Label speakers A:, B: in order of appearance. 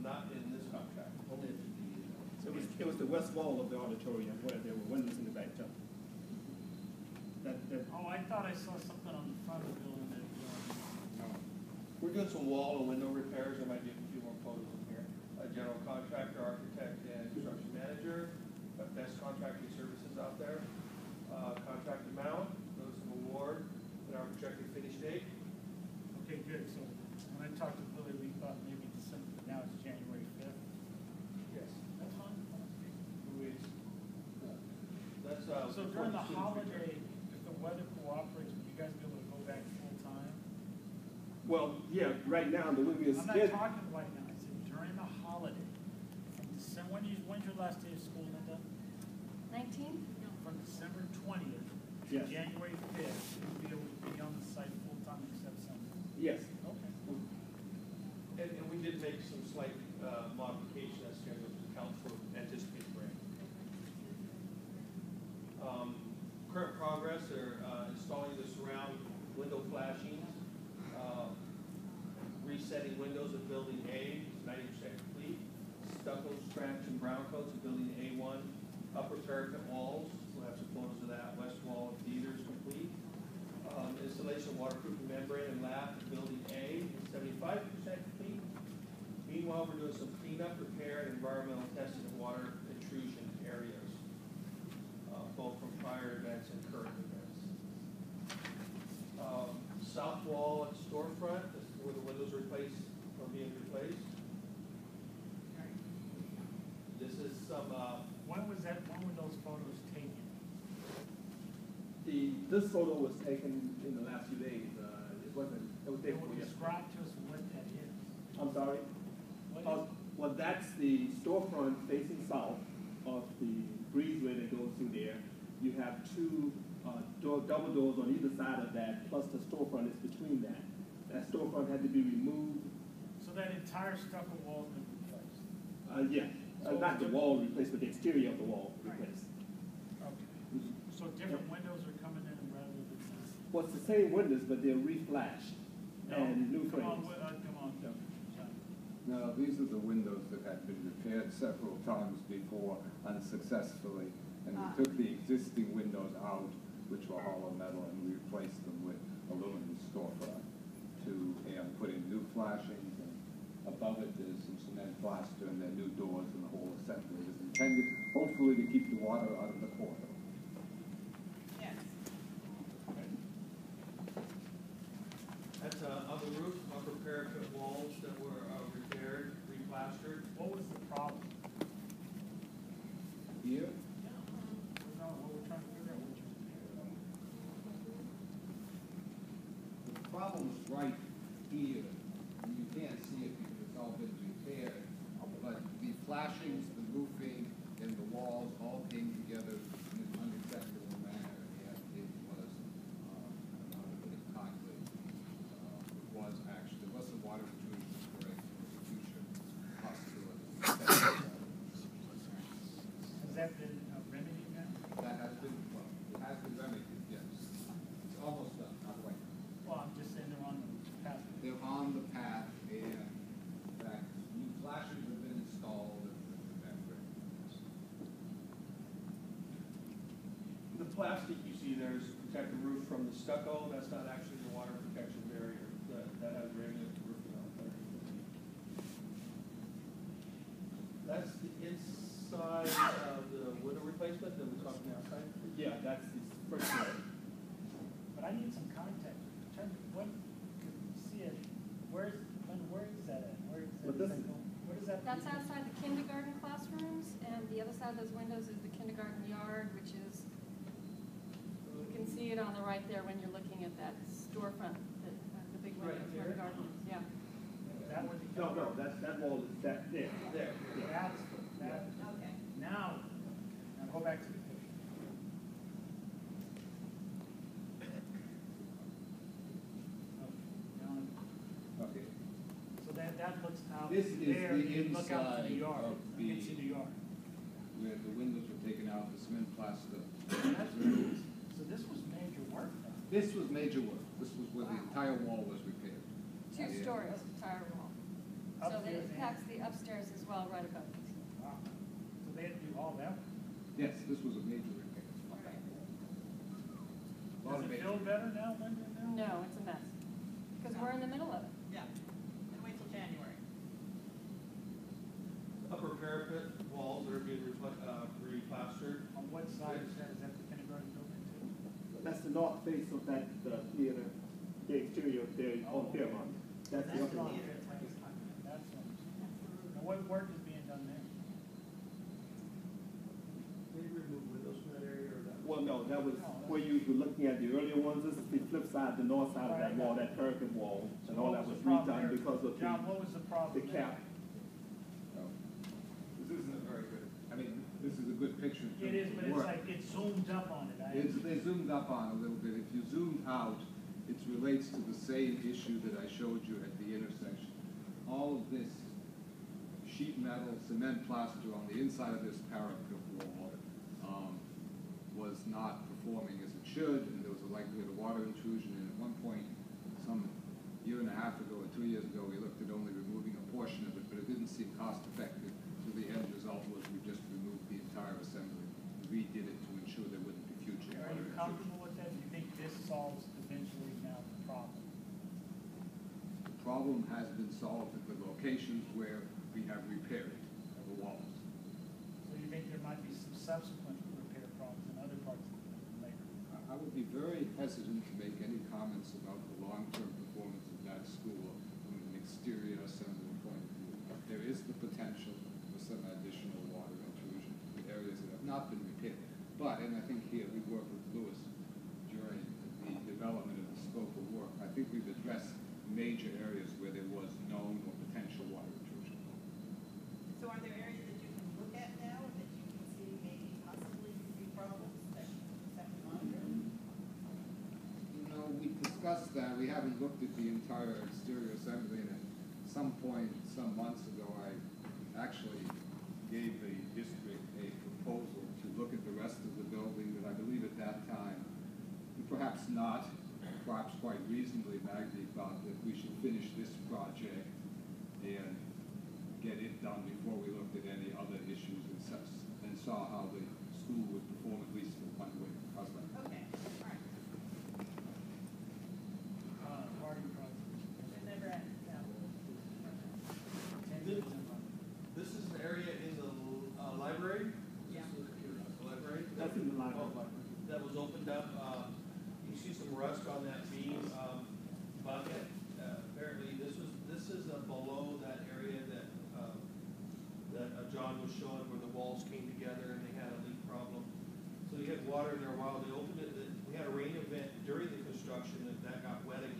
A: not in this contract, only if
B: So it was the west wall of the auditorium where there were windows in the back too.
C: Oh, I thought I saw something on the front of the building that,
A: no. We're doing some wall and window repairs. There might be a few more photos in here. General contractor, architect, and construction manager. Best contracting services out there. Contract amount, notice of award, and our projected finish date.
C: okay, good. So when I talked to Billy, we thought maybe December, but now it's January 5th.
A: Yes.
C: That's fine.
A: 2 weeks. That's
C: So
A: before
C: during the
A: students
C: holiday, if the weather cooperates, would you guys be able to go back full time?
B: Well, yeah, right now the way we are
C: I'm not
B: scheduled.
C: talking right now. I said during the holiday. From December, when's your last day of school, Linda?
D: 19?
C: From December 20th to
B: Yes.
C: January 5th, you'll be able to be on the site full time except Sunday.
B: Yes.
C: Okay.
A: And we did make some slight modification as schedule to account for anticipated rain. Current progress, they're installing the surround window flashings, resetting windows of building A, 90% complete, stucco, scratch, and brown coats of building A1, upper parapet walls, we'll have some photos of that, west wall of theater is complete. Installation of waterproofing membrane and lap of building A is 75% complete. Meanwhile, we're doing some cleanup, repair, and environmental testing of water intrusion areas, both from prior events and current events. South wall and storefront, this is where the windows are being replaced. This is some,
C: When were those photos taken?
B: This photo was taken in the last few days. It was day
C: Can
B: before
C: you
B: yesterday.
C: describe to us what that is?
B: I'm sorry?
C: What is
B: Well, that's the storefront facing south of the breezeway that goes through there. You have two double doors on either side of that, plus the storefront is between that. That storefront had to be removed.
C: So that entire stucco wall's been replaced?
B: Yeah, not the wall replaced, but the exterior of the wall
C: Right.
B: replaced.
C: Okay. So different windows are coming in rather than...
B: Well, it's the same windows, but they're reflashed and new
C: Come on,
B: frames.
C: come on.
B: Yeah.
C: John.
E: No, these are the windows that had been repaired several times before unsuccessfully. And we took the existing windows out, which were hollow metal, and we replaced them with aluminum storefront to put in new flashings. And above it, there's some cement plaster and then new doors, and the whole assembly is intended, hopefully, to keep the water out of the corridor.
D: Yes.
A: that's on the roof, upper parapet walls that were repaired, replastered.
C: What was the problem?
E: Here,
C: No, what we're trying to figure out, which is...
F: The problem is right here, and you can't see it because it's all been repaired, but the flashings, the roofing, and the walls all came together in an unacceptable manner, and it was, not a bit of concrete. There was some water intrusion for a future possibility.
C: Has that been remedied now?
F: That has been, well, it has been remedied, yes. It's almost done, not quite.
C: Well, I'm just saying they're on the path.
F: They're on the path, and in fact, new flashers have been installed, and
A: The plastic you see there is to protect the roof from the stucco. That's not actually the water protection barrier. That has regular roofing on it. That's the inside of the window replacement that we're talking outside.
B: Yeah, that's the first floor.
C: But I need some context. Tell me, what, see it, where is that at? Where is
B: But
C: that?
B: this-
C: What is that?
D: That's outside the kindergarten classrooms, and the other side of those windows is the kindergarten yard, which is, you can see it on the right there when you're looking at that storefront, the big
A: Right
D: windows where the
A: here?
D: garden is, yeah.
C: That would be.
B: No, that wall is that there.
A: There.
C: That's, that,
D: Okay.
C: now go back to the picture.
E: okay.
C: So that looks out
F: This is
C: there,
F: the
C: you look out to the
F: inside
C: yard,
F: of
C: you can see the yard.
F: where the windows were taken out, the cement plaster.
C: So this was major work then?
F: This was major work. This was where the entire wall was repaired.
D: 2 stories, entire wall. So that
C: Upstairs
D: it packs the upstairs as well, right above it.
C: Wow. So they had to do all that?
E: Yes, this was a major repair.
C: Does it feel better now, Linda?
D: No, it's a mess, because we're in the middle of it.
G: Yeah, and wait till January.
A: Upper parapet walls that are being replastered.
C: On what side is that? Is that the kindergarten building too?
B: That's the north face of that theater, the exterior there on Fairmont. That's the
G: That's
B: upper
G: the
B: one.
G: theater.
C: That's one. Now what work is being done there?
A: They remove windows from that area or that?
B: Well, no, that was where you were looking at the earlier ones. This is the flip side, the north side of that wall, that parapet wall, and all that was redone because of
C: John, what was the problem?
B: the cap.
E: So, this isn't a very good, I mean, this is a good picture. in
C: It is,
E: terms
C: but
E: of
C: it's
E: work.
C: like, it zoomed up on it.
E: They zoomed up on a little bit. If you zoomed out, it relates to the same issue that I showed you at the intersection. All of this sheet metal, cement plaster on the inside of this parapet wall was not performing as it should, and there was a likelihood of water intrusion. And at one point, some year and a half ago or 2 years ago, we looked at only removing a portion of it, but it didn't seem cost effective. So the end result was we just removed the entire assembly, redid it to ensure there wouldn't be future
C: Are
E: water
C: you
E: intrusion.
C: comfortable with that? Do you think this solves eventually now the problem?
E: The problem has been solved at the locations where we have repaired the walls.
C: So you think there might be some subsequent repair problems in other parts of the building later?
E: I would be very hesitant to make any comments about the long-term performance of that school from an exterior assembly point of view. There is the potential for some additional water intrusion in areas that have not been repaired. But, and I think here we work with Lewis during the development of the scope of work, I think we've addressed major areas where there was known or potential water intrusion.
G: So are there areas that you can look at now that you can see maybe possibly be problems that you just have to monitor?
E: You know, we discussed that. We haven't looked at the entire exterior assembly, and at some point, some months ago, I actually gave the district a proposal to look at the rest of the building that I believe at that time, perhaps not, perhaps quite reasonably, Maggie thought that we should finish this project and get it done before we looked at any other issues and saw how the school would perform at least for 1 week. How's that?
G: Okay, all right.
C: Party project.
G: It never ends, yeah.
A: This is an area in the library?
G: Yeah.
A: This is the library?
B: That's in the library.
A: That was opened up, you see some rust on that beam, bucket. Apparently, this is below that area that John was showing where the walls came together and they had a leak problem. So you had water in there while they opened it. We had a rain event during the construction and that got wet again.